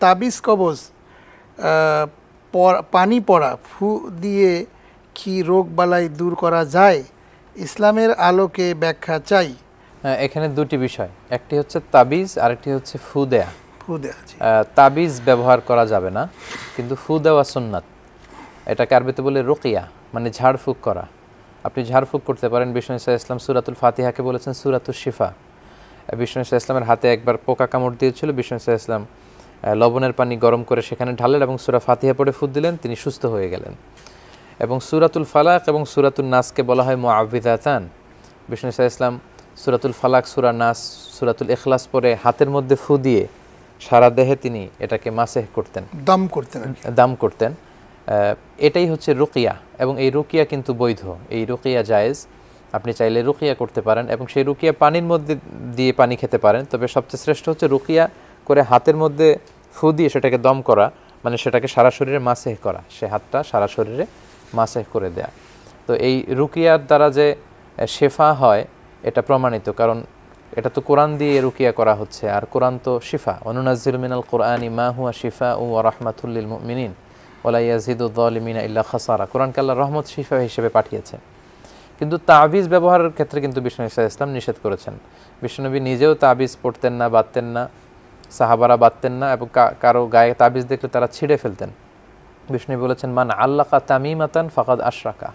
তাবিজ কবজ পানি পড়া ফু দিয়ে কি রোগ বালাই দূর করা যায়? ইসলামের আলোকে ব্যাখ্যা চাই। এখানে দুটি বিষয়, একটি হচ্ছে তাবিজ, আরেকটি হচ্ছে ফু দেয়া। ফু দেয়া, তাবিজ ব্যবহার করা যাবে না, কিন্তু ফু দেওয়া সুন্নাত। এটাকে আরবিতে বলে রুকিয়া, মানে ঝাড়ফুঁক করা। আপনি ঝাড়ফুঁক করতে পারেন। বিষ্ণু ইসলাম সূরাতুল ফাতিহাকে বলেছেন সূরাতুশ শিফা। বিষ্ণু ইসলামের হাতে একবার পোকা কামড় দিয়েছিল, বিষ্ণু ইসলাম লবণের পানি গরম করে সেখানে ঢালেন এবং সূরা ফাতিহা পড়ে ফু দিলেন, তিনি সুস্থ হয়ে গেলেন। এবং সূরাতুল ফালাক এবং সূরাতুন নাসকে বলা হয় মুআউযিযাতান। বিষ্ণু ইসলাম সূরাতুল ফালাক, সূরা নাস, সূরাতুল ইখলাস পড়ে হাতের মধ্যে ফু দিয়ে সারা দেহে তিনি এটাকে মাসেহ করতেন, দাম করতেন। এটাই হচ্ছে রুকিয়া, এবং এই রুকিয়া কিন্তু বৈধ, এই রুকিয়া জায়েজ। আপনি চাইলে রুকিয়া করতে পারেন এবং সেই রুকিয়া পানির মধ্যে দিয়ে পানি খেতে পারেন। তবে সবচেয়ে শ্রেষ্ঠ হচ্ছে রুকিয়া করে হাতের মধ্যে ফু দিয়ে সেটাকে দম করা, মানে সেটাকে সারা শরীরে মাসেহ করা, সে হাতটা সারা শরীরে মাসেহ করে দেয়া। তো এই রুকিয়ার দ্বারা যে শেফা হয় এটা প্রমাণিত, কারণ এটা তো কোরআন দিয়ে রুকিয়া করা হচ্ছে, আর কোরআন তো শিফা। অনুনাজ্জিলু মিনাল কোরআনি মা হুয়া শিফাউ ওয়া রাহমাতুল লিল মুমিনিন ওয়ালা ইয়াজিদুয যালিমিনা ইল্লা খাসারা। কোরআনকে আল্লাহ রহমত শিফা হিসেবে পাঠিয়েছেন। কিন্তু তাবিজ ব্যবহারের ক্ষেত্রে কিন্তু বিষ্ণু ইসলাম নিষেধ করেছেন। বিষ্ণুনবী নিজেও তাবিজ পড়তেন না, বাঁধতেন না, সাহাবারা বাঁধতেন না, এবং কারো গায়ে তাবিজ দেখলে তারা ছিঁড়ে ফেলতেন। বিষ্ণু বলেছেন মান আল্লাকা তামিমাতান ফাকাদ আশরাকা।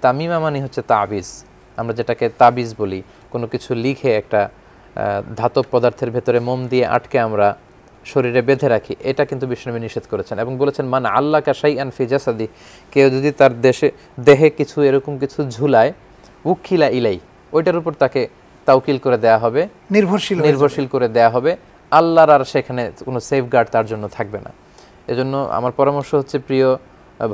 তামিমা মানে হচ্ছে তাবিজ, আমরা যেটাকে তাবিজ বলি, কোনো কিছু লিখে একটা ধাতব পদার্থের ভেতরে মোম দিয়ে আটকে আমরা শরীরে বেঁধে রাখি, এটা কিন্তু বিষ্ণুনবী নিষেধ করেছেন। এবং বলেছেন মান আল্লাকা শাইআন ফি জাসাদি, কেউ যদি তার দেহে কিছু এরকম কিছু ঝুলায়, উকিলা ইলাই, ওইটার উপর তাকে তাওকিল করে দেয়া হবে, নির্ভরশীল করে দেয়া হবে। আল্লাহর আর সেখানে কোনো সেফগার্ড তার জন্য থাকবে না। এজন্য আমার পরামর্শ হচ্ছে প্রিয়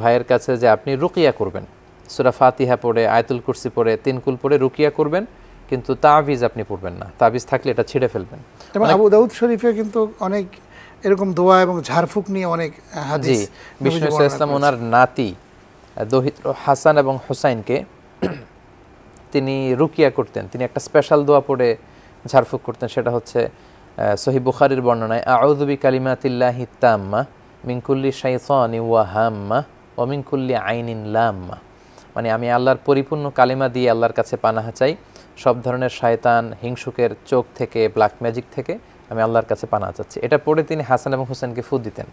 ভাইয়ের কাছে যে আপনি রুকিয়া করবেন, সূরা ফাতিহা পড়ে, আয়াতুল কুরসি পড়ে, তিনকুল পড়ে রুকিয়া করবেন, কিন্তু তাবিজ আপনি পড়বেন না। তাবিজ থাকলে এটা ছিঁড়ে ফেলবেন। এবং আবু দাউদ শরীফে কিন্তু অনেক এরকম দোয়া এবং ঝাড়ফুঁক নিয়ে অনেক হাদিস। জি, বিষ্ণু ইসলাম ওনার নাতি দহিত্র হাসান এবং হুসাইনকে তিনি রুকিয়া করতেন, তিনি একটা স্পেশাল দোয়া পড়ে ঝাড়ফুঁক করতেন। সেটা হচ্ছে সহিহ বুখারীর বর্ণনায়, আউযু বিকালিমাতিল্লাহি তাম্মা মিন কুল্লি শাইতানি ওয়া হাম্মা ওয়া মিন কুল্লি আইনিন লাম্মা। মানে আমি আল্লাহর পরিপূর্ণ কালিমা দিয়ে আল্লাহর কাছে পানাহ চাই, সব ধরনের শয়তান, হিংসুকের চোখ থেকে, ব্ল্যাক ম্যাজিক থেকে আমি আল্লাহর কাছে পানাহ চাচ্ছি। এটা পড়ে তিনি হাসান এবং হুসেনকে ফু দিতেন।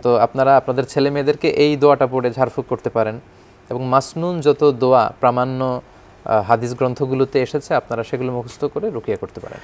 তো আপনারা আপনাদের ছেলে মেয়েদেরকে এই দোয়াটা পড়ে ঝাড়ফুঁক করতে পারেন। এবং মাসনুন যত দোয়া প্রামাণ্য হাদিস গ্রন্থগুলোতে এসেছে আপনারা সেগুলো মুখস্থ করে রুকিয়া করতে পারেন।